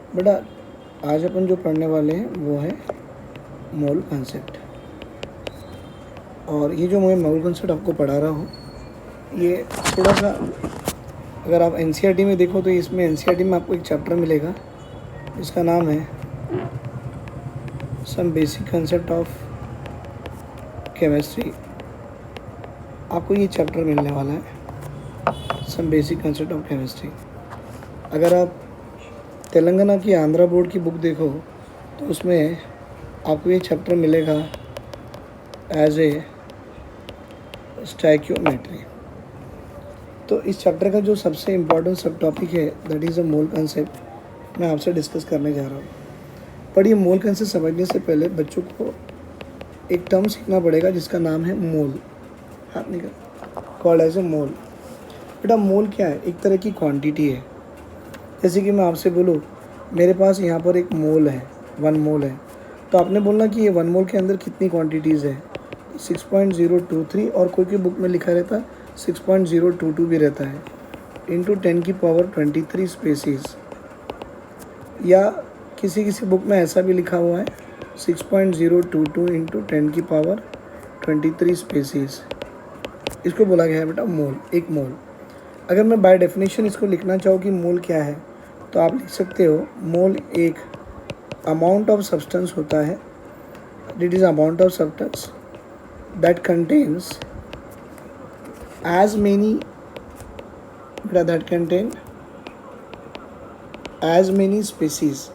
बेटा आज अपन जो पढ़ने वाले हैं वो है मोल कंसेप्ट। और ये जो मैं मोल कंसेप्ट आपको पढ़ा रहा हूँ ये थोड़ा सा, अगर आप एनसीईआरटी में देखो तो इसमें एनसीईआरटी में आपको एक चैप्टर मिलेगा जिसका नाम है some basic concept of chemistry. आपको ये चैप्टर मिलने वाला है some basic concept of chemistry. अगर आप तेलंगाना की आंध्रा बोर्ड की बुक देखो तो उसमें आपको ये चैप्टर मिलेगा एज ए स्टैक्योमेट्री। तो इस चैप्टर का जो सबसे इम्पोर्टेंट सब टॉपिक है that is a mole concept, मैं आपसे डिस्कस करने जा रहा हूँ। पर ये मोल कंसेप्ट समझने से पहले बच्चों को एक टर्म सीखना पड़ेगा जिसका नाम है मोल। हाथ निकल, कॉल्ड एज ए मोल। बेटा मोल क्या है? एक तरह की क्वांटिटी है। जैसे कि मैं आपसे बोलूँ मेरे पास यहाँ पर एक मोल है, 1 मोल है, तो आपने बोलना कि ये 1 मोल के अंदर कितनी क्वांटिटीज़ है, 6.023, और कोई बुक में लिखा रहता है 6.022 भी रहता है, इंटू 10⁻23 स्पेसीज़, या किसी बुक में ऐसा भी लिखा हुआ है 6.022 इंटू 10⁻23 स्पेसीज़। इसको बोला गया है बेटा मोल, एक मोल। अगर मैं बाय डेफिनेशन इसको लिखना चाहूँ कि मोल क्या है तो आप लिख सकते हो मोल एक अमाउंट ऑफ सब्सटेंस होता है, it is amount of substance that contains as many, बेटा that contain as many species.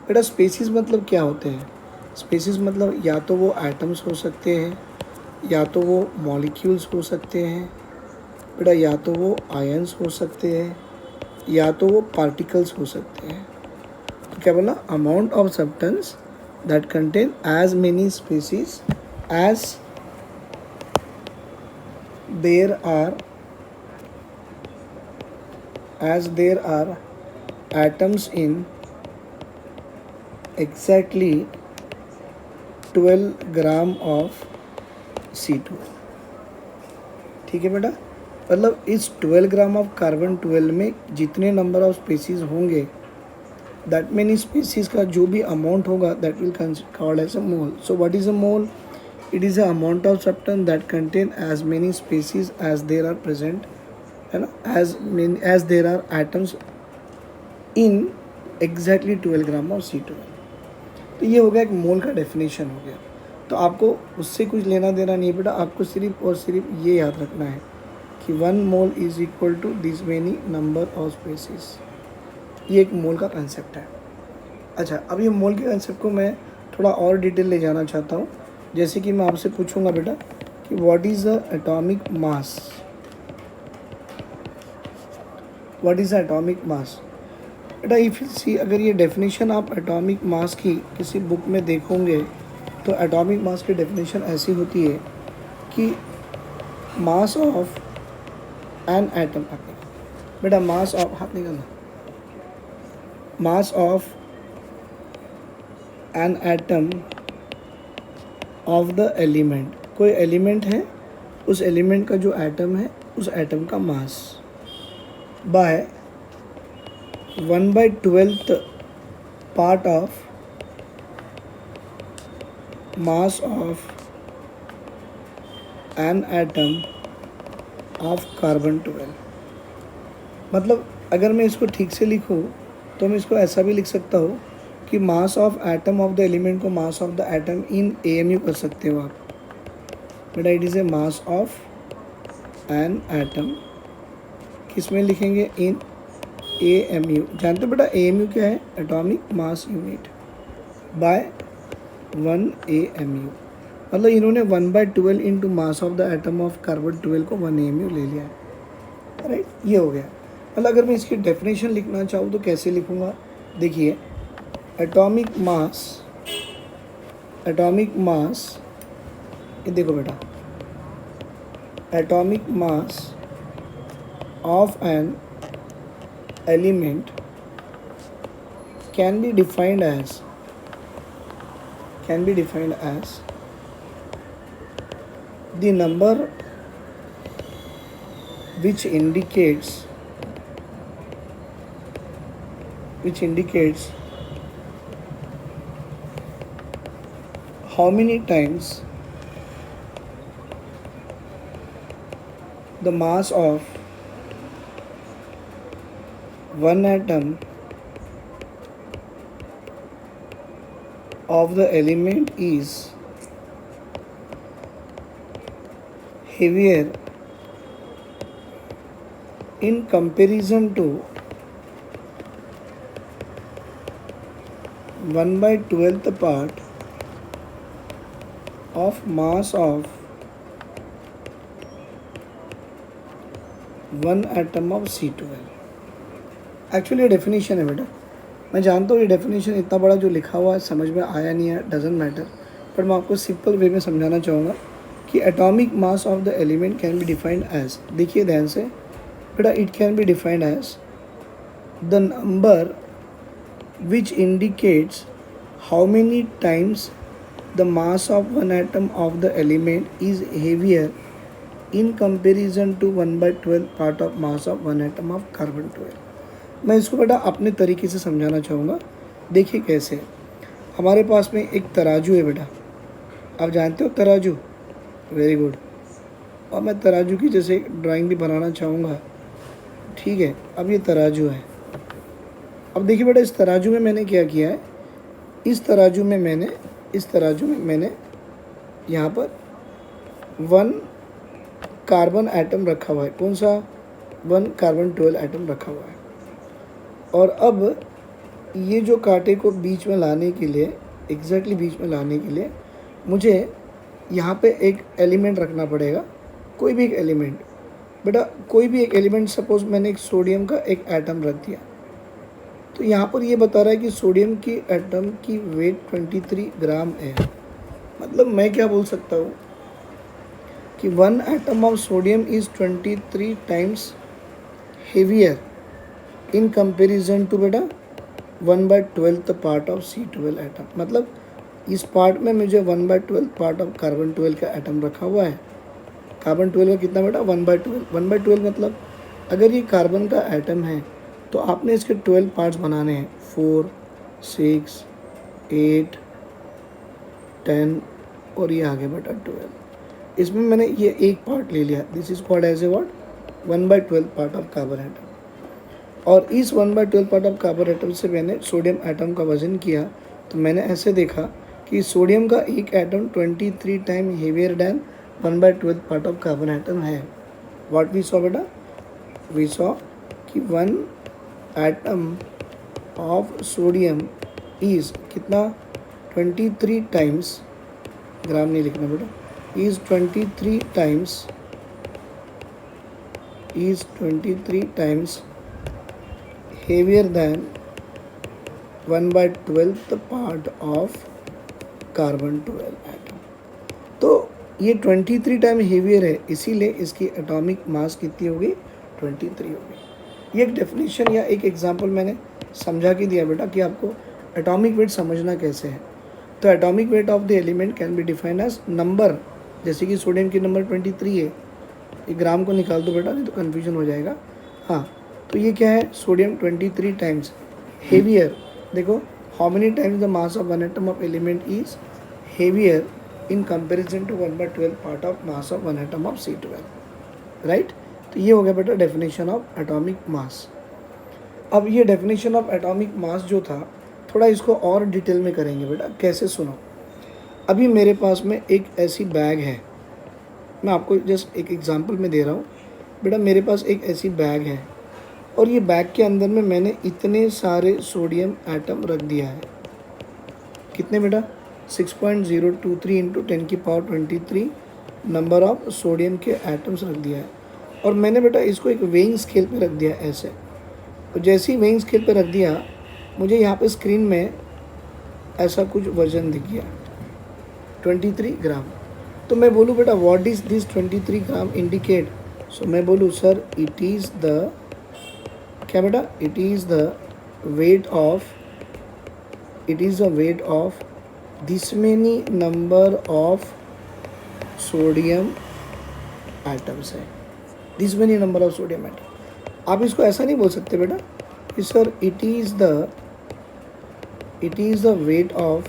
बेटा स्पेसीज़ मतलब क्या होते हैं? स्पेसीज़ मतलब या तो वो एटम्स हो सकते हैं, या तो वो मॉलिक्यूल्स हो सकते हैं, बेटा या तो वो आयंस हो सकते हैं, या तो वो पार्टिकल्स हो सकते हैं। तो क्या बोला? Amount of substance that contain as many species as there are atoms in exactly 12 gram of C2। ठीक है बेटा, मतलब इस 12 ग्राम ऑफ कार्बन 12 में जितने नंबर ऑफ स्पीसीज होंगे दैट मेनी स्पीसीज का जो भी अमाउंट होगा that will called as a mole. So what is a mole? It is a amount of substance that contain as many species as there are present, है ना, as there are atoms in exactly 12 gram of C2। तो ये हो गया एक मोल का definition हो गया। तो आपको उससे कुछ लेना देना नहीं बेटा, आपको सिर्फ और सिर्फ ये याद रखना है कि 1 mole is equal to this many number of species. ये एक मोल का कंसेप्ट है। अच्छा, अब ये मोल के कंसेप्ट को मैं थोड़ा और डिटेल ले जाना चाहता हूँ। जैसे कि मैं आपसे पूछूंगा बेटा कि what is the atomic mass? What is the atomic मास? बेटा इफ यू सी, अगर ये डेफिनेशन आप एटॉमिक मास की किसी बुक में देखोगे तो एटॉमिक मास की डेफिनेशन ऐसी होती है कि मास ऑफ एन एटम, बेटा मास ऑफ, हाथ निकालना, मास of an atom of the element. कोई एलिमेंट है, उस एलिमेंट का जो एटम है उस एटम का mass by 1/12 part of mass of an atom of carbon 12। मतलब अगर मैं इसको ठीक से लिखूँ तो मैं इसको ऐसा भी लिख सकता हूँ कि mass of atom of the element को mass of the atom in AMU कर सकते हो आप। बेटा it is a mass of an atom, किस में लिखेंगे? इन AMU। जानते हो बेटा AMU क्या है? Atomic mass unit by 1 AMU। मतलब इन्होंने 1/12 into mass of the atom of carbon 12 को 1 AMU ले लिया है, राइट? ये हो गया। मतलब अगर मैं इसकी डेफिनेशन लिखना चाहूँ तो कैसे लिखूँगा? देखिए एटॉमिक मास, ये देखो बेटा, atomic mass of an element can be defined as the number which indicates how many times the mass of one atom of the element is heavier in comparison to 1/12th part of mass of one atom of C12। Actually ये definition है बेटा, मैं जानता हूँ ये definition इतना बड़ा जो लिखा हुआ है समझ में आया नहीं है, डजेंट मैटर, पर मैं आपको सिंपल वे में समझाना चाहूँगा कि atomic mass of the element can be defined as, देखिए ध्यान से बेटा, it can be defined as the number which indicates how many times the mass of one atom of the element is heavier in comparison to 1/12 part of mass of one atom of carbon 12। मैं इसको बेटा अपने तरीके से समझाना चाहूँगा। देखिए कैसे, हमारे पास में एक तराजू है बेटा, आप जानते हो तराजू, वेरी गुड, और मैं तराजू की जैसे ड्राइंग भी बनाना चाहूँगा, ठीक है। अब ये तराजू है, अब देखिए बेटा इस तराजू में मैंने क्या किया है, इस तराजू में मैंने यहाँ पर वन कार्बन एटम रखा हुआ है, कौन सा, वन कार्बन 12 एटम रखा हुआ है। और अब ये जो कांटे को बीच में लाने के लिए, एग्जैक्टली बीच में लाने के लिए मुझे यहाँ पे एक एलिमेंट रखना पड़ेगा, कोई भी एक एलिमेंट बेटा, कोई भी एक एलिमेंट। सपोज मैंने एक सोडियम का एक एटम रख दिया, तो यहाँ पर ये बता रहा है कि सोडियम की एटम की वेट 23 ग्राम है। मतलब मैं क्या बोल सकता हूँ कि one atom of sodium is 23 times heavier in comparison to बेटा 1/12th part of C12 atom. मतलब इस पार्ट में मुझे 1/12 पार्ट ऑफ कार्बन 12 का एटम रखा हुआ है। कार्बन 12 का कितना बेटा, 1/12। 1/12 मतलब अगर ये कार्बन का एटम है तो आपने इसके 12 पार्ट्स बनाने हैं, 4, 6, 8, 10 और ये आगे बेटा 12। इसमें मैंने ये एक पार्ट ले लिया, this is called as a what, 1/12 part of carbon atom. और इस 1/12 पार्ट ऑफ कार्बन एटम से मैंने सोडियम एटम का वजन किया, तो मैंने ऐसे देखा कि सोडियम का एक atom 23 time heavier than 1/12 part of carbon atom है। व्हाट वी सॉ बेटा, वी सॉ कि one atom of sodium is कितना, 23 टाइम्स, ग्राम नहीं लिखना बेटा, is 23 times heavier than 1/12th part of carbon 12 atom. तो ये 23 टाइम हेवियर है, इसीलिए इसकी एटॉमिक मास कितनी होगी, 23 होगी। ये एक डेफिनेशन या एक एग्जांपल मैंने समझा के दिया बेटा कि आपको एटॉमिक वेट समझना कैसे है। तो atomic weight of the element can be defined as number, जैसे कि सोडियम की नंबर 23 है, ये ग्राम को निकाल दो बेटा, नहीं तो कन्फ्यूजन हो जाएगा। हाँ, तो ये क्या है, सोडियम 23 टाइम्स हेवियर। देखो how many times the mass of one atom of element is heavier in comparison to 1/12 part of mass of one atom of C12, right. तो ये हो गया बेटा डेफिनेशन ऑफ एटॉमिक मास। अब ये definition of atomic mass जो था, थोड़ा इसको और डिटेल में करेंगे बेटा, कैसे, सुनो। अभी मेरे पास में एक ऐसी बैग है, मैं आपको जस्ट एक एग्जांपल में दे रहा हूँ बेटा। मेरे पास एक ऐसी बैग है और ये बैग के अंदर में मैंने इतने सारे सोडियम एटम रख दिया है, कितने बेटा, 6.023 इंटू 10 की पावर 23 नंबर ऑफ सोडियम के एटम्स रख दिया है। और मैंने बेटा इसको एक वेइंग स्केल पे रख दिया ऐसे, और जैसे ही वेइंग स्केल पे रख दिया, मुझे यहाँ पे स्क्रीन में ऐसा कुछ वजन दिख गया, 23 ग्राम। तो मैं बोलूँ बेटा what is this 23 gram indicate, so मैं बोलूँ सर इट इज़ द, क्या बेटा, it is the weight of this many number of sodium atoms है, this many number of sodium atom. आप इसको ऐसा नहीं बोल सकते बेटा कि sir it is the weight of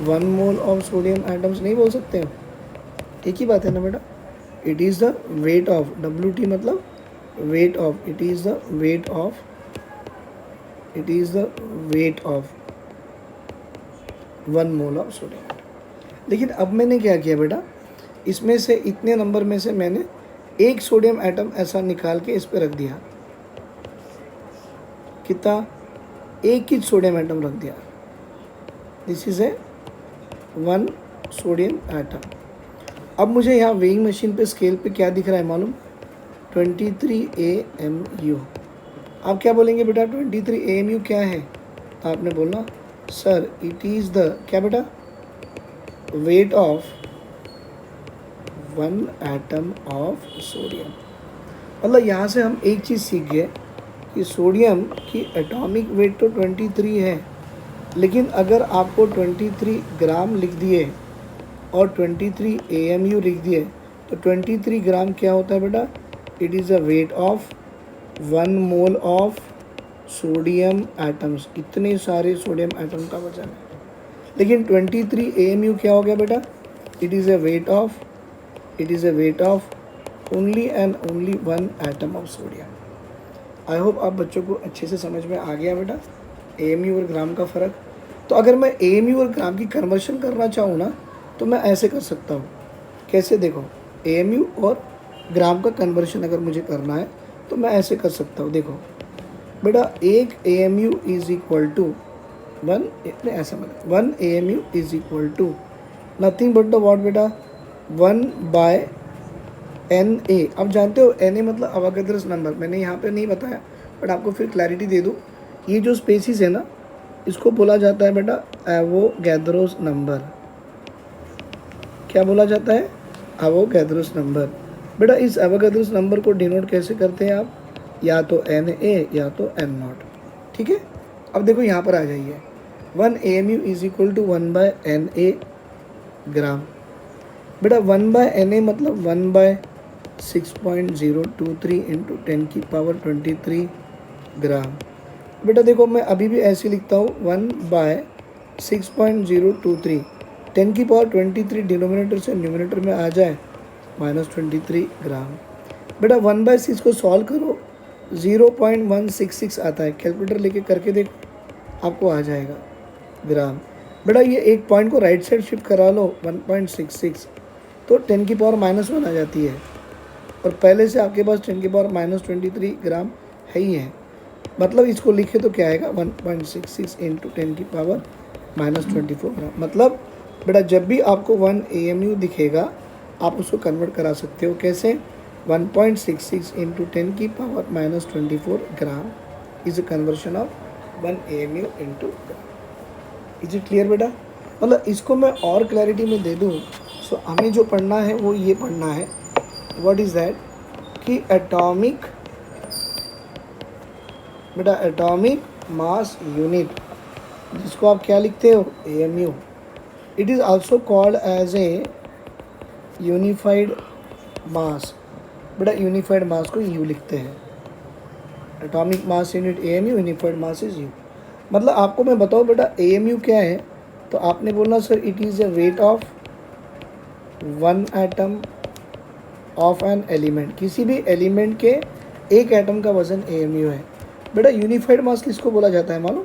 1 mole of sodium atoms नहीं बोल सकते हो? एक ही बात है ना बेटा. It is the weight of, WT मतलब weight of, it is the weight of, it is the weight of 1 mole of sodium. लेकिन अब मैंने क्या किया बेटा, इसमें से इतने नंबर में से मैंने एक सोडियम एटम ऐसा निकाल के इस पे रख दिया. कितना? एक ही सोडियम एटम रख दिया. This is a 1 sodium atom. अब मुझे यहाँ वेइंग मशीन पे स्केल पे क्या दिख रहा है मालूम? 23 AMU. आप क्या बोलेंगे बेटा? 23 AMU क्या है? तो आपने बोलना सर इट इज़ द क्या बेटा? Wait of 1 atom of sodium. मतलब यहाँ से हम एक चीज़ सीख गए कि सोडियम की एटॉमिक वेट तो 23 है, लेकिन अगर आपको 23 ग्राम लिख दिए और 23 AMU लिख दिए तो 23 ग्राम क्या होता है बेटा? It is a weight of 1 mole of sodium atoms. इतने सारे सोडियम एटम का वजन है. लेकिन 23 AMU क्या हो गया बेटा? It is a weight of, it is a weight of only and only 1 atom of sodium. I hope आप बच्चों को अच्छे से समझ में आ गया बेटा AMU और ग्राम का फ़र्क. तो अगर मैं AMU और ग्राम की कन्वर्शन करना चाहूँ ना तो मैं ऐसे कर सकता हूँ. कैसे? देखो, AMU और ग्राम का कन्वर्शन अगर मुझे करना है तो मैं ऐसे कर सकता हूँ. देखो बेटा, एक AMU इज़ इक्वल टू 1, ऐसा मतलब 1 AMU is equal to nothing but the what बेटा? 1 बाय Na. अब जानते हो Na मतलब अवोगाद्रोस नंबर. मैंने यहाँ पे नहीं बताया बट आपको फिर क्लैरिटी दे दूँ. ये जो स्पेसिस है ना, इसको बोला जाता है बेटा एवोगैद्रोस नंबर. क्या बोला जाता है? Avogadro's number. बेटा इस एवोगैद्रोस नंबर को डिनोट कैसे करते हैं आप? या तो Na या तो N0. ठीक है. अब देखो यहाँ पर आ जाइए. 1 AMU is equal to 1 by Na gram. बेटा 1 बाय Na मतलब 1 बाय 6.023 इंटू 10 की पावर 23 ग्राम. बेटा देखो मैं अभी भी ऐसे लिखता हूँ 1 बाय 6.023 10 की पावर 23 डिनोमिनेटर से न्यूमिनेटर में आ जाए -23 ग्राम. बेटा 1 बाय 6 को सॉल्व करो, 0.166 आता है. कैलकुलेटर लेके करके देखो, आपको आ जाएगा ग्राम. बेटा ये एक पॉइंट को राइट साइड शिफ्ट करा लो 1.66 तो 10 की पावर -1 आ जाती है. और पहले से आपके पास 10 की पावर -23 ग्राम है ही है. मतलब इसको लिखे तो क्या आएगा? 1.66 इंटू 10 की पावर -24 ग्राम. मतलब बेटा जब भी आपको 1 AMU दिखेगा आप उसको कन्वर्ट करा सकते हो. कैसे? 1.66 इंटू 10 की power -24 gram is a conversion of 1 AMU into gram. Is it clear बेटा? मतलब इसको मैं और क्लैरिटी में दे दूँ. सो हमें जो पढ़ना है वो ये पढ़ना है. What is that? कि एटॉमिक बेटा एटॉमिक मास यूनिट, जिसको आप क्या लिखते हो? AMU. It is also called as a unified mass. बेटा यूनिफाइड मास को U लिखते हैं. Atomic mass unit AMU, unified mass is U. मतलब आपको मैं बताऊँ बेटा AMU क्या है, तो आपने बोलना sir it is a weight of 1 atom of an element. किसी भी एलिमेंट के एक एटम का वजन AMU है. बेटा यूनिफाइड मास किसको बोला जाता है मालूम?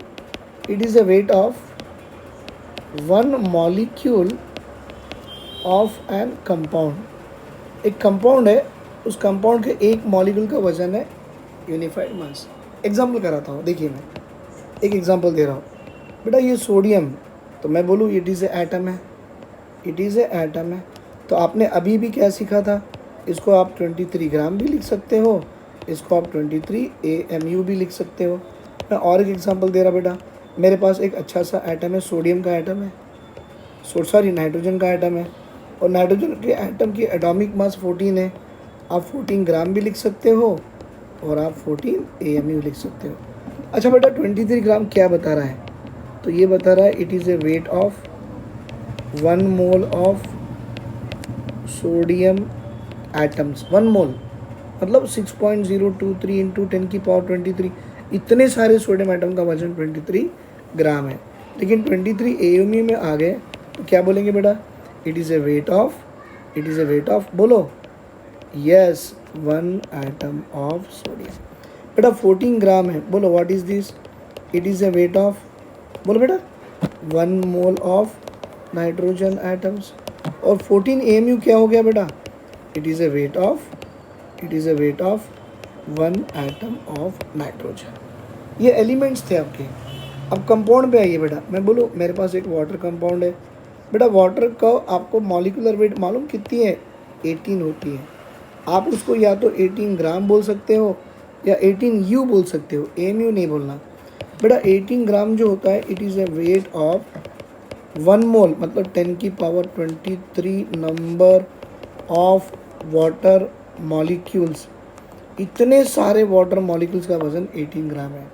It is a weight of 1 molecule of an compound. एक कंपाउंड है, उस कंपाउंड के एक मॉलिक्यूल का वजन है यूनिफाइड मास. एग्जाम्पल कराता हूँ. देखिए मैं एक एग्जांपल दे रहा हूँ. बेटा ये सोडियम, तो मैं बोलूँ इट इज़ ए एटम है, इट इज़ ए एटम है. तो आपने अभी भी क्या सीखा था? इसको आप 23 ग्राम भी लिख सकते हो, इसको आप 23 AMU भी लिख सकते हो. मैं और एक एग्जांपल दे रहा बेटा. मेरे पास एक अच्छा सा एटम है, सोडियम का एटम है, सॉरी नाइट्रोजन का एटम है. और नाइट्रोजन के एटम की एटॉमिक मास 14 है. आप 14 ग्राम भी लिख सकते हो और आप 14 AMU लिख सकते हो. अच्छा बेटा 23 ग्राम क्या बता रहा है? तो ये बता रहा है it is A wait of 1 mole of sodium atoms. 1 मोल मतलब 6.023 इंटू 10 की पावर 23. इतने सारे सोडियम एटम का वजन 23 ग्राम है. लेकिन 23 AMU में आ गए तो क्या बोलेंगे बेटा, it is A weight of, it is A weight of, बोलो यस 1 एटम ऑफ सोडियम। बेटा 14 ग्राम है, बोलो what is this, it is A weight of, बोलो बेटा 1 मोल ऑफ नाइट्रोजन एटम्स। और 14 AMU क्या हो गया बेटा, it is A weight of, it is A wait of 1 atom of nitrogen. ये एलिमेंट्स थे आपके। अब कंपाउंड पे आइए बेटा, मैं बोलूँ मेरे पास एक वाटर कंपाउंड है बेटा, वाटर का आपको मॉलिक्यूलर वेट मालूम कितनी है, 18 होती है। आप उसको या तो 18 ग्राम बोल सकते हो या 18 U बोल सकते हो, AMU नहीं बोलना बेटा। 18 ग्राम जो होता है, it is A wait of 1 मोल, मतलब 10 की power 23 number of water molecules. इतने सारे वाटर मॉलिक्यूल्स का वजन 18 ग्राम है।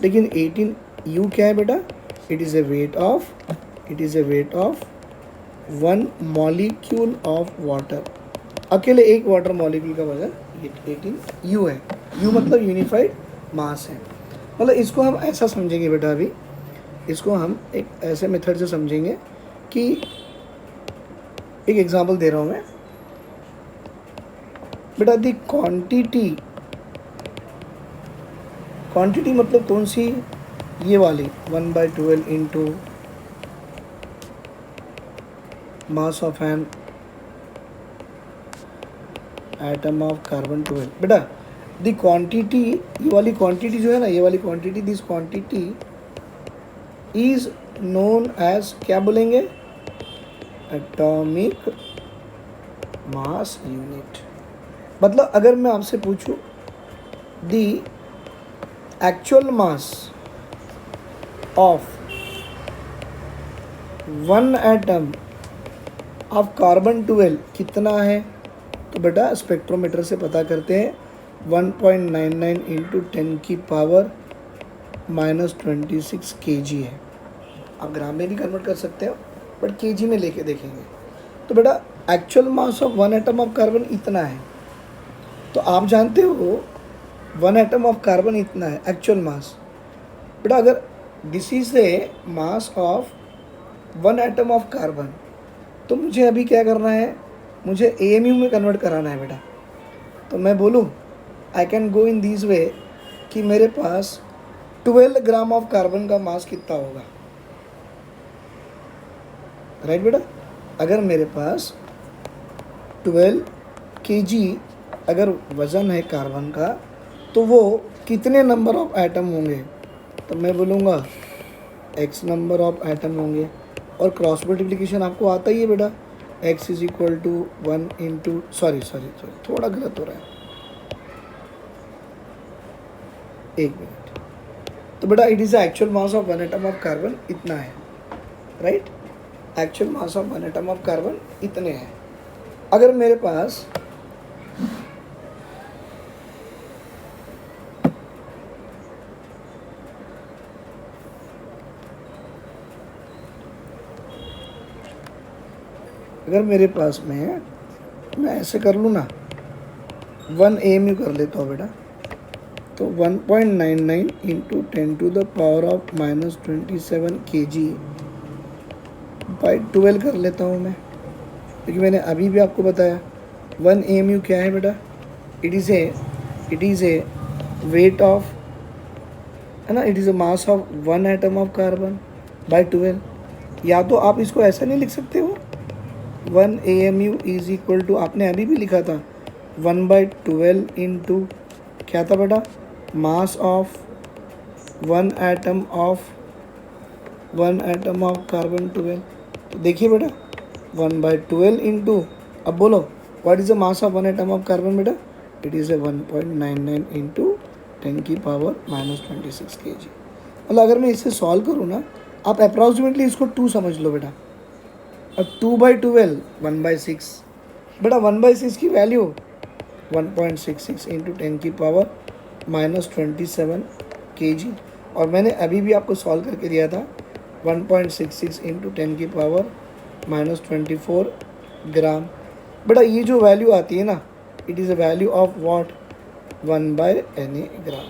लेकिन 18 U क्या है बेटा, it is A weight of, it is A wait of 1 molecule of water. अकेले एक वाटर मॉलिक्यूल का वजन 18 U है। U मतलब यूनिफाइड मास है। मतलब इसको हम ऐसा समझेंगे बेटा, अभी इसको हम एक ऐसे मेथड से समझेंगे कि एक एग्जांपल दे रहा हूँ मैं बेटा। दी क्वांटिटी, क्वांटिटी मतलब कौन सी, ये वाली 1/12 into mass of an atom of carbon 12 बेटा। दी क्वांटिटी, ये वाली क्वांटिटी जो है ना, ये वाली quantity, this quantity is known as, क्या बोलेंगे, एटॉमिक मास यूनिट। मतलब अगर मैं आपसे पूछूं the actual mass of 1 atom of carbon 12 कितना है, तो बेटा स्पेक्ट्रोमीटर से पता करते हैं। 1.99 इंटू 10 की पावर -26 kg है। आप ग्राम में भी कन्वर्ट कर सकते हो, बट kg में लेके देखेंगे। तो बेटा actual mass of 1 atom of carbon इतना है। तो आप जानते हो 1 एटम ऑफ कार्बन इतना है एक्चुअल मास। बेटा अगर this is a mass of 1 atom of carbon, तो मुझे अभी क्या करना है, मुझे AMU में कन्वर्ट कराना है बेटा। तो मैं बोलूँ I can go in this way कि मेरे पास 12 ग्राम ऑफ कार्बन का मास कितना होगा, राइट बेटा। अगर मेरे पास 12 kg अगर वज़न है कार्बन का, तो वो कितने नंबर ऑफ एटम होंगे, तो मैं बोलूँगा x नंबर ऑफ एटम होंगे। और क्रॉस मल्टीप्लिकेशन आपको आता ही है बेटा, x is equal to 1 into, sorry थोड़ा गलत हो रहा है, एक मिनट। तो बेटा it is the actual mass of 1 atom of carbon इतना है, right. Actual mass of 1 atom of carbon इतने हैं। अगर मेरे पास मैं ऐसे कर लूँ ना, 1 AMU कर लेता हूँ बेटा। तो 1.99 into 10 to the power of -27 kg by 12 कर लेता हूँ मैं, क्योंकि मैंने अभी भी आपको बताया 1 AMU क्या है बेटा, it is A weight of, है ना, it is a mass of 1 atom of carbon by 12। या तो आप इसको ऐसा नहीं लिख सकते हो, 1 AMU इज इक्वल टू, आपने अभी भी लिखा था 1/12 इंटू क्या था बेटा, mass of 1 atom of carbon 12। तो देखिए बेटा 1/12 इंटू, अब बोलो what is the mass of 1 atom of carbon बेटा, इट इज़ ए 1.99 इंटू 10 की पावर -26 kg। मतलब अगर मैं इसे सॉल्व करूँ ना, आप अप्रॉक्सीमेटली इसको 2 समझ लो बेटा। और 2/12 1/6 बेटा, 1/6 की वैल्यू 1.66 इंटू 10 की पावर -27 kg। और मैंने अभी भी आपको सॉल्व करके दिया था 1.66 इंटू 10 की पावर -24 ग्राम। बेटा ये जो वैल्यू आती है ना, it is a value of what, 1/Na ग्राम।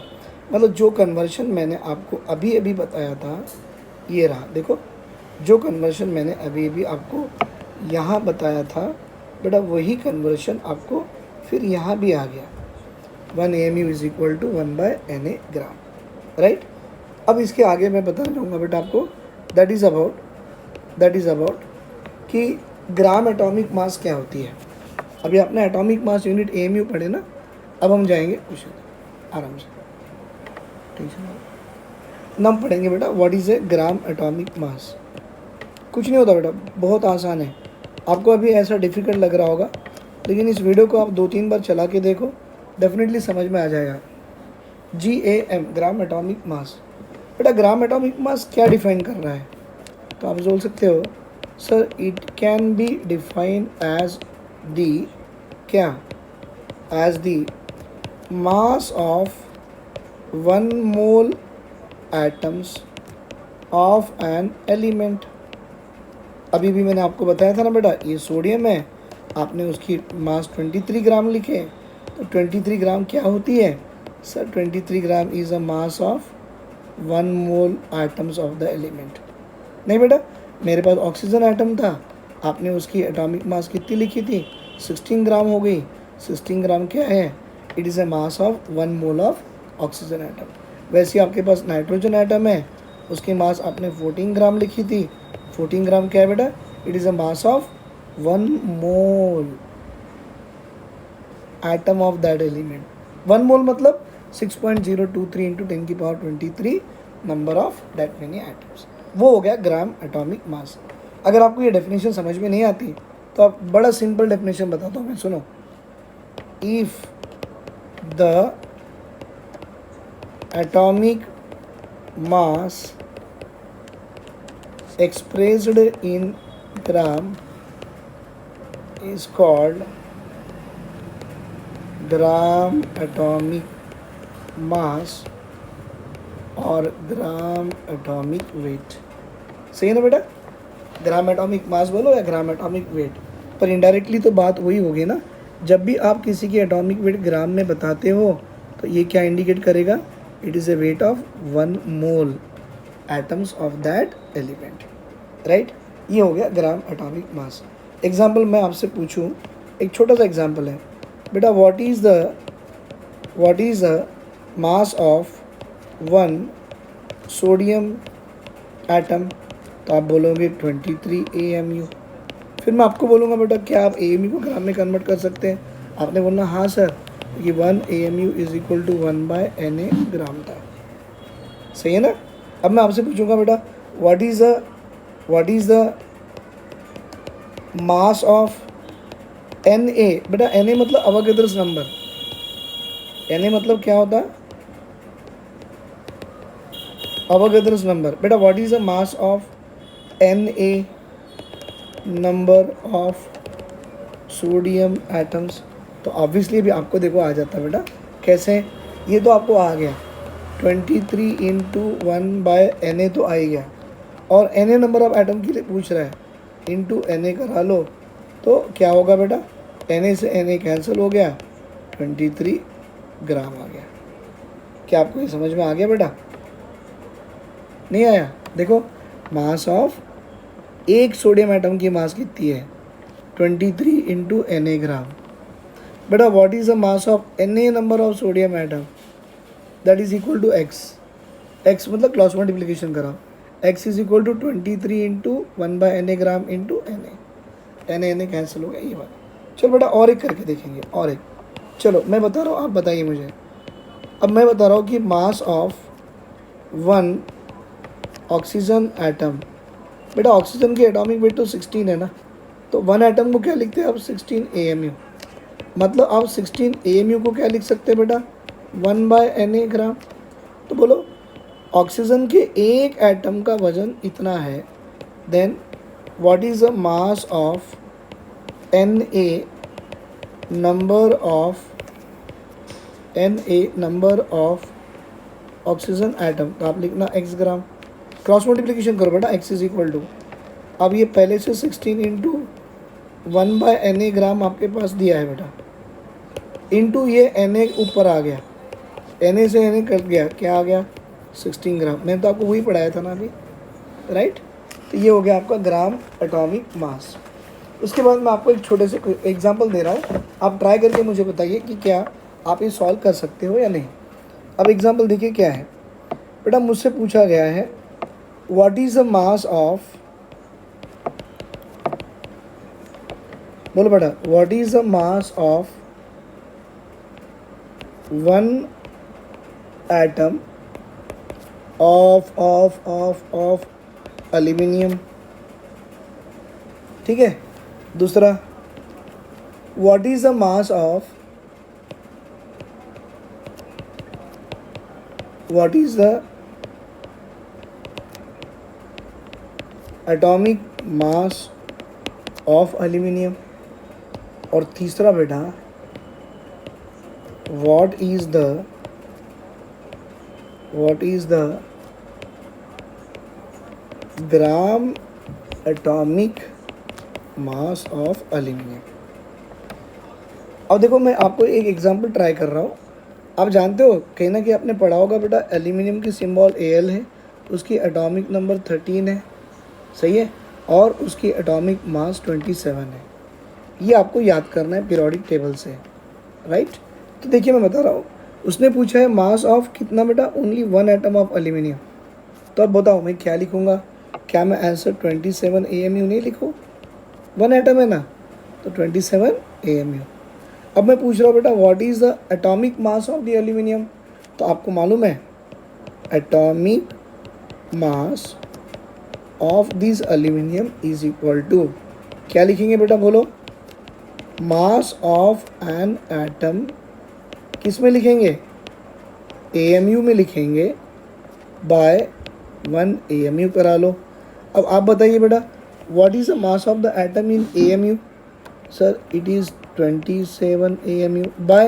मतलब जो कन्वर्शन मैंने आपको अभी बताया था, ये रहा देखो, जो कन्वर्शन मैंने अभी भी आपको यहाँ बताया था बेटा, वही कन्वर्शन आपको फिर यहाँ भी आ गया। 1 AMU is equal to 1/Na gram, right. अब इसके आगे मैं बताना चाहूँगा बेटा आपको, दैट इज़ अबाउट कि ग्राम एटॉमिक मास क्या होती है। अभी आपने एटॉमिक मास यूनिट AMU पढ़े ना, अब हम जाएंगे क्वेश्चन आराम से, टेंशन ना। हम पढ़ेंगे बेटा what is a gram atomic मास। कुछ नहीं होता बेटा, बहुत आसान है। आपको अभी ऐसा डिफ़िकल्ट लग रहा होगा, लेकिन इस वीडियो को आप 2-3 बार चला के देखो, डेफिनेटली समझ में आ जाएगा। GAM ग्राम एटॉमिक मास। बेटा ग्राम एटॉमिक मास क्या डिफाइन कर रहा है, तो आप बोल सकते हो sir it can be defined as the क्या, as the mass of 1 mole atoms of an element. अभी भी मैंने आपको बताया था ना बेटा, ये सोडियम है, आपने उसकी मास 23 ग्राम लिखे, तो 23 ग्राम क्या होती है sir, 23 gram is a mass of 1 mole atoms of the element. नहीं बेटा, मेरे पास ऑक्सीजन एटम था, आपने उसकी एटॉमिक मास कितनी लिखी थी, 16 ग्राम हो गई। 16 ग्राम क्या है, it is a mass of 1 mole of oxygen atom. वैसे आपके पास नाइट्रोजन एटम है, उसकी मास आपने 14 ग्राम लिखी थी। 14 ग्राम क्या है बेटा, it is a mass of 1 mole atom of that element. 1 मोल मतलब 6.023 into 10⁻23 number of that many atoms. वो हो गया ग्राम एटॉमिक मास। अगर आपको ये डेफिनेशन समझ में नहीं आती तो आप बड़ा सिंपल डेफिनेशन बताता हूँ मैं, सुनो। If the atomic mass expressed in gram is called gram atomic मास और ग्राम एटॉमिक वेट। सही है ना बेटा, ग्राम एटॉमिक मास बोलो या ग्राम एटॉमिक वेट, पर इनडायरेक्टली तो बात वही होगी ना। जब भी आप किसी की एटॉमिक वेट ग्राम में बताते हो तो ये क्या इंडिकेट करेगा, it is A wait of 1 mole atoms of that element, right. ये हो गया ग्राम एटॉमिक मास। एग्जाम्पल मैं आपसे पूछूं, एक छोटा सा एग्जाम्पल है बेटा, what is the mass of 1 sodium atom, तो आप बोलोगे 23 AMU। फिर मैं आपको बोलूँगा बेटा क्या आप AMU को ग्राम में कन्वर्ट कर सकते हैं, आपने बोलना हाँ सर, ये 1 AMU is equal to 1/Na gram था। सही है ना। अब मैं आपसे पूछूंगा बेटा what is the mass of Na। बेटा Na मतलब अवोगाद्रोस नंबर। Na मतलब क्या होता है, अवोगाद्रोस नंबर। बेटा what is the mass of Na number of sodium atoms. तो ऑब्वियसली भी आपको देखो आ जाता है बेटा, कैसे, ये तो आपको आ गया 23 इंटू 1/Na तो आ ही गया, और Na नंबर ऑफ एटम के लिए पूछ रहा है, इंटू Na करा लो तो क्या होगा बेटा, Na से Na कैंसिल हो गया, 23 ग्राम आ गया। क्या आपको ये समझ में आ गया बेटा, नहीं आया। देखो मास ऑफ एक सोडियम एटम की मास कितनी है, 23 इंटू Na ग्राम। बेटा what is the mass of Na number of sodium atom, that is equal to x मतलब क्रॉस मल्टीप्लिकेशन करा, x is equal to 23 into 1/Na gram into Na cancel हो गया, ये बात। चलो बेटा और एक करके देखेंगे, और एक। चलो मैं बता रहा हूँ, आप बताइए मुझे। अब मैं बता रहा हूँ कि मास ऑफ 1 ऑक्सीजन एटम। बेटा ऑक्सीजन की एटॉमिक वेट तो 16 है ना, तो 1 एटम को क्या लिखते हैं आप, 16 AMU। मतलब आप 16 AMU को क्या लिख सकते हैं बेटा, 1/Na ग्राम। तो बोलो ऑक्सीजन के एक एटम का वजन इतना है, then what is the mass of Na number of oxygen atom. तो आप लिखना x ग्राम, क्रॉस मल्टीप्लिकेशन करो बेटा, x इज इक्वल टू, अब ये पहले से 16 इंटू 1/Na ग्राम आपके पास दिया है बेटा, इंटू ये Na ऊपर आ गया, Na से Na कट गया, क्या आ गया, 16 ग्राम। मैंने तो आपको वही पढ़ाया था ना अभी, राइट। तो ये हो गया आपका ग्राम एटॉमिक मास। उसके बाद मैं आपको एक छोटे से एग्जांपल दे रहा हूँ, आप ट्राई करके मुझे बताइए कि क्या आप ये सॉल्व कर सकते हो या नहीं। अब एग्जांपल देखिए क्या है बेटा, मुझसे पूछा गया है what is the mass of, बोलो बेटा, what is the mass of one atom of aluminium. ठीक है, दूसरा what is the mass of, what is the atomic mass of aluminium. और तीसरा बेटा what is the gram atomic mass of aluminium. अब देखो मैं आपको एक एग्जांपल ट्राई कर रहा हूँ। आप जानते हो कहीं ना कहीं आपने पढ़ा होगा बेटा, एल्यूमिनियम की सिंबल Al है, उसकी एटॉमिक नंबर 13 है, सही है, और उसकी एटॉमिक मास 27 है। ये आपको याद करना है पीरियोडिक टेबल से, राइट। तो देखिए मैं बता रहा हूँ, उसने पूछा है मास ऑफ कितना बेटा, only one atom of aluminium. तो अब बताओ मैं क्या लिखूँगा, क्या मैं आंसर 27 AMU नहीं लिखूँ, वन एटम है ना, तो 27 AMU। अब मैं पूछ रहा हूँ बेटा what is the atomic mass of the aluminium. तो आपको मालूम है atomic mass of this aluminium is equal to, क्या लिखेंगे बेटा बोलो, मास ऑफ एन एटम, किस में लिखेंगे, AMU में लिखेंगे, बाय 1 AMU करा लो। अब आप बताइए बेटा what is the mass of the atom in AMU। Sir it is 27 AMU by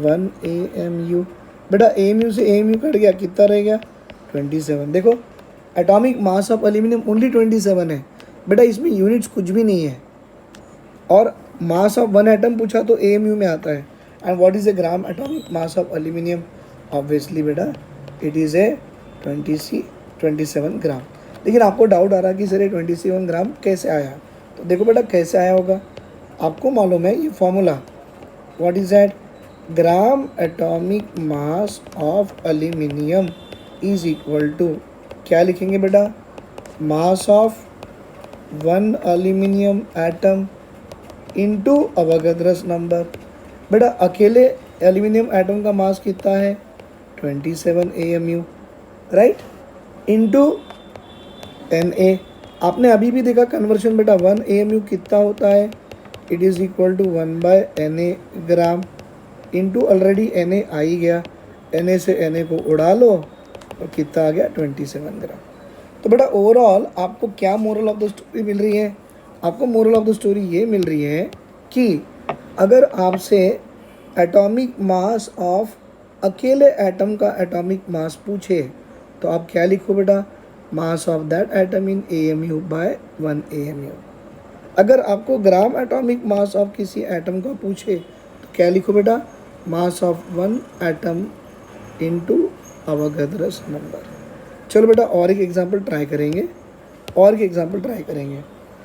1 AMU। बेटा AMU से AMU कट गया, कितना रह गया, 27। देखो atomic mass of aluminium only 27 है बेटा, इसमें यूनिट्स कुछ भी नहीं है। और मास ऑफ वन एटम पूछा तो AMU में आता है। And what is a gram atomic mass of aluminium, obviously बेटा इट इज़ ए 27 ग्राम। लेकिन आपको डाउट आ रहा है कि सर ये 27 ग्राम कैसे आया। तो देखो बेटा कैसे आया होगा, आपको मालूम है ये formula, what is that, gram atomic mass of aluminium is equal to, क्या लिखेंगे बेटा, mass of one aluminium atom into Avogadro's number. बेटा अकेले एल्यूमिनियम एटम का मास कितना है, 27 AMU, राइट, इनटू Na। आपने अभी भी देखा कन्वर्शन बेटा, 1 AMU कितना होता है, it is equal to 1/Na gram, into already Na आ ही गया, Na से Na को उड़ा लो और कितना आ गया, 27 ग्राम। तो बेटा ओवरऑल आपको क्या मोरल ऑफ द स्टोरी मिल रही है, आपको मोरल ऑफ द स्टोरी ये मिल रही है कि अगर आपसे एटॉमिक मास ऑफ अकेले एटम का एटॉमिक मास पूछे तो आप क्या लिखो बेटा, mass of that atom in AMU by 1 AMU। अगर आपको ग्राम एटॉमिक मास ऑफ किसी एटम का पूछे तो क्या लिखो बेटा, mass of one atom into Avogadro's number. चलो बेटा और एक एग्जांपल ट्राई करेंगे, और एक एग्जांपल ट्राई करेंगे,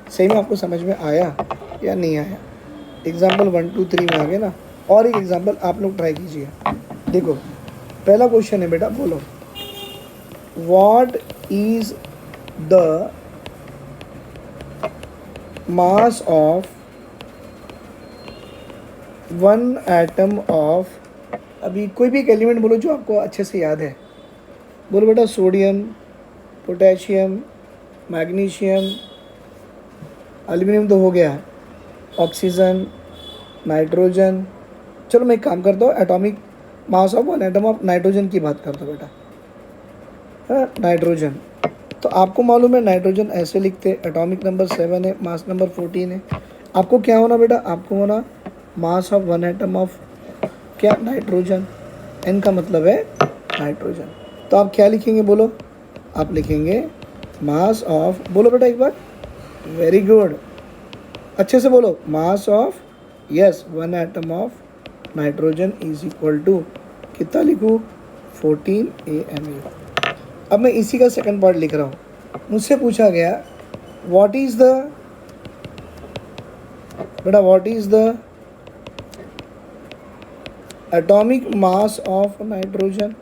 सही में आपको समझ में आया या नहीं आया। एग्जांपल 1 2 3 में आ गए ना, और एक एग्जांपल आप लोग ट्राई कीजिए। देखो पहला क्वेश्चन है बेटा, बोलो what is the mass of one atom of, अभी कोई भी एक एलिमेंट बोलो जो आपको अच्छे से याद है, बोलो बेटा, सोडियम, पोटेशियम, मैग्नीशियम, एल्यूमिनियम तो हो गया, ऑक्सीजन, नाइट्रोजन। चलो मैं एक काम करता हूँ, atomic mass of one atom of nitrogen की बात करता हूँ बेटा, हाँ नाइट्रोजन। तो आपको मालूम है नाइट्रोजन ऐसे लिखते, एटॉमिक नंबर 7 है, मास नंबर 14 है। आपको क्या होना बेटा, आपको होना मास ऑफ वन एटम ऑफ क्या, नाइट्रोजन, N का मतलब है नाइट्रोजन। तो आप क्या लिखेंगे बोलो, आप लिखेंगे मास ऑफ, बोलो बेटा एक बार, वेरी गुड, अच्छे से बोलो, mass of, yes, one atom of nitrogen is equal to कितना लिखूँ, 14 AMU। अब मैं इसी का सेकंड पार्ट लिख रहा हूँ, मुझसे पूछा गया व्हाट इज़ द बेटा what is the atomic mass of nitrogen.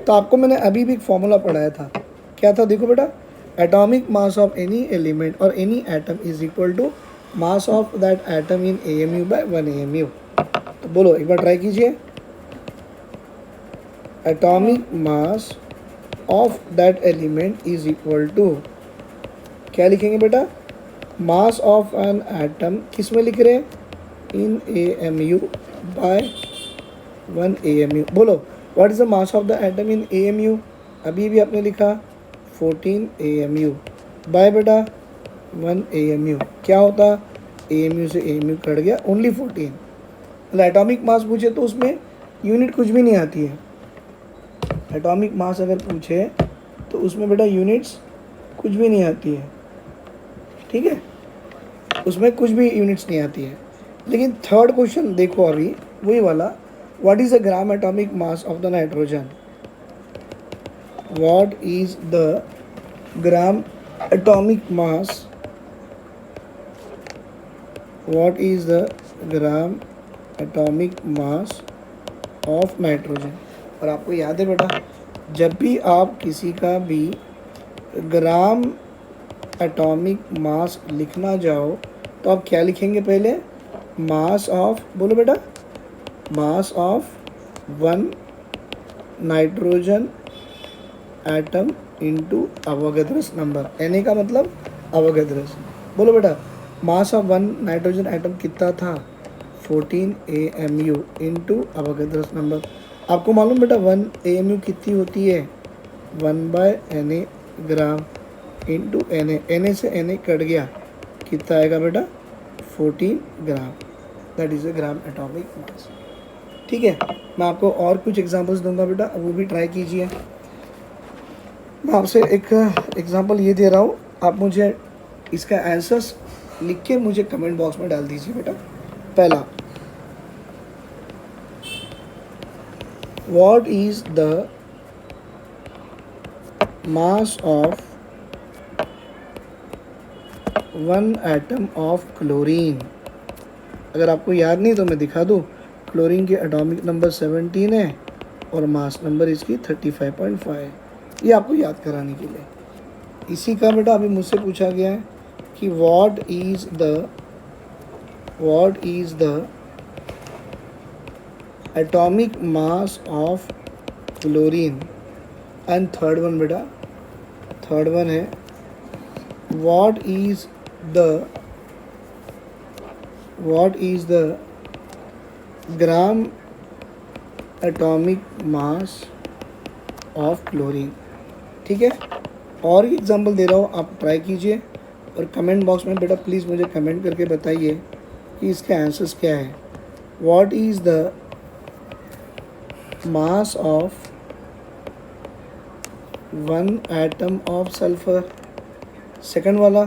तो आपको मैंने अभी भी एक फॉर्मूला पढ़ाया था, क्या था देखो बेटा, atomic mass of any element और any atom is equal to mass of that atom in AMU by 1 AMU। तो बोलो एक बार ट्राई कीजिए, atomic mass of that element is equal to, क्या लिखेंगे बेटा, मास ऑफ एन एटम किस में लिख रहे हैं, इन AMU बाय 1 AMU। बोलो what is the mass of the atom in AMU, अभी भी आपने लिखा 14 AMU बाय बेटा 1 AMU। क्या होता, AMU से AMU कट गया, ओनली 14। मतलब एटॉमिक मास पूछे तो उसमें यूनिट कुछ भी नहीं आती है। एटॉमिक मास अगर पूछे तो उसमें बेटा यूनिट्स कुछ भी नहीं आती है, ठीक है, उसमें कुछ भी यूनिट्स नहीं आती है। लेकिन थर्ड क्वेश्चन देखो अभी वही वाला, what is the gram atomic mass of the nitrogen, what is the gram atomic mass, what is the gram atomic mass of nitrogen. और आपको याद है बेटा, जब भी आप किसी का भी ग्राम एटॉमिक मास लिखना जाओ तो आप क्या लिखेंगे, पहले मास ऑफ, बोलो बेटा, mass of 1 nitrogen atom into Avogadro's number, Na का मतलब अवोगाद्रोस। बोलो बेटा, मास ऑफ 1 नाइट्रोजन एटम कितना था, 14 AMU इनटू अवोगाद्रोस नंबर। आपको मालूम बेटा 1 AMU कितनी होती है, 1/Na ग्राम इंटू Na से Na कट गया, कितना आएगा बेटा, 14 gram, that is a gram atomic mass. ठीक है, मैं आपको और कुछ एग्जांपल्स दूंगा बेटा, वो भी ट्राई कीजिए। मैं आपसे एक एग्जांपल ये दे रहा हूँ, आप मुझे इसका आंसर्स लिख के मुझे कमेंट बॉक्स में डाल दीजिए बेटा। पहला, what is the mass of 1 atom of chlorine. अगर आपको याद नहीं तो मैं दिखा दूँ, क्लोरीन के एटॉमिक नंबर 17 है और मास नंबर इसकी 35.5, ये आपको याद कराने के लिए। इसी का बेटा अभी मुझसे पूछा गया है कि what is the atomic mass of chlorine. And third one बेटा, थर्ड वन है what is the gram atomic mass of chlorine. ठीक है, और एक एग्जांपल दे रहा हूँ, आप ट्राई कीजिए और कमेंट बॉक्स में बेटा प्लीज़ मुझे कमेंट करके बताइए कि इसके आंसर्स क्या है। What is the mass of 1 atom of sulphur. Second वाला,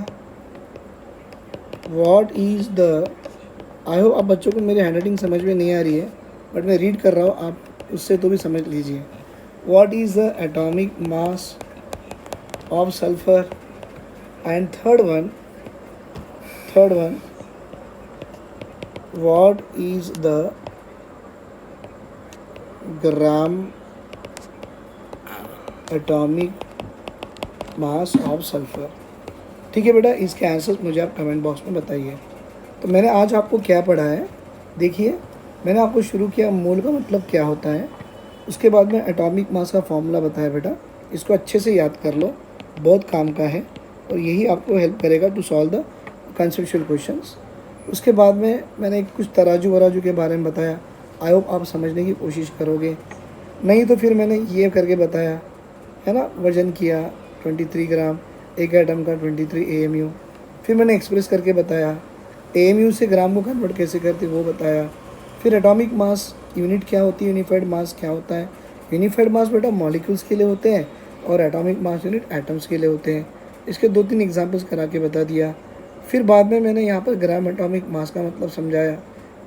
what is the, I hope आप बच्चों को मेरी हैंडराइटिंग समझ में नहीं आ रही है बट मैं रीड कर रहा हूँ, आप उससे तो भी समझ लीजिए। What is the atomic mass of sulphur. And third one, what is the gram atomic mass of sulphur. ठीक है बेटा, इसके आंसर्स मुझे आप कमेंट बॉक्स में बताइए। तो मैंने आज आपको क्या पढ़ा है, देखिए मैंने आपको शुरू किया मोल का मतलब क्या होता है, उसके बाद में एटॉमिक मास का फॉर्मूला बताया बेटा, इसको अच्छे से याद कर लो, बहुत काम का है और यही आपको हेल्प करेगा to solve the conceptual questions. उसके बाद में मैंने कुछ तराजू वराजू के बारे में बताया, आई होप आप समझने की कोशिश करोगे, नहीं तो फिर मैंने ये करके बताया है ना, वजन किया 23 ग्राम, एक एटम का 23 AMU, फिर मैंने एक्सप्रेस करके बताया, AMU से ग्राम को कन्वर्ट कैसे करते वो बताया, फिर एटॉमिक मास यूनिट क्या होती है, यूनिफाइड मास क्या होता है। यूनिफाइड मास बेटा मॉलिक्यूल्स के लिए होते हैं और एटॉमिक मास यूनिट एटम्स के लिए होते हैं। इसके 2-3 एग्जांपल्स करा के बता दिया। फिर बाद में मैंने यहाँ पर ग्राम एटॉमिक मास का मतलब समझाया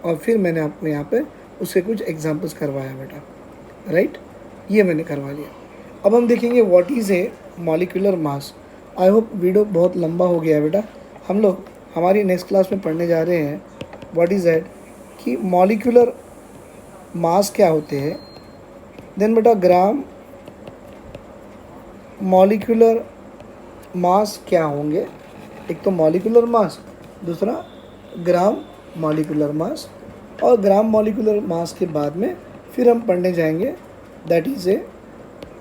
और फिर मैंने आपको यहाँ पर उसके कुछ एग्जांपल्स करवाया बेटा, राइट, ये मैंने करवा लिया। अब हम देखेंगे what is a molecular mass. I hope video बहुत लंबा हो गया है बेटा। हम लोग हमारी नेक्स्ट क्लास में पढ़ने जा रहे हैं व्हाट इज़ दैट कि मॉलिक्यूलर मास क्या होते हैं। देन बेटा ग्राम मॉलिक्यूलर मास क्या होंगे। एक तो मॉलिक्यूलर मास, दूसरा ग्राम मॉलिक्यूलर मास, और ग्राम मॉलिक्यूलर मास के बाद में फिर हम पढ़ने जाएंगे that is a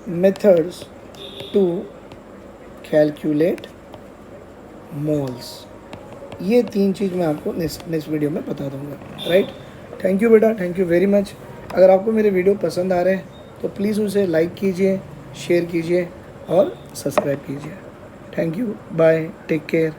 methods to calculate moles. ये 3 चीज़ मैं आपको नेक्स्ट वीडियो में बता दूंगा, राइट। थैंक यू बेटा, थैंक यू वेरी मच। अगर आपको मेरे वीडियो पसंद आ रहे हैं तो प्लीज़ उसे लाइक कीजिए, शेयर कीजिए और सब्सक्राइब कीजिए। Thank you, bye, take care.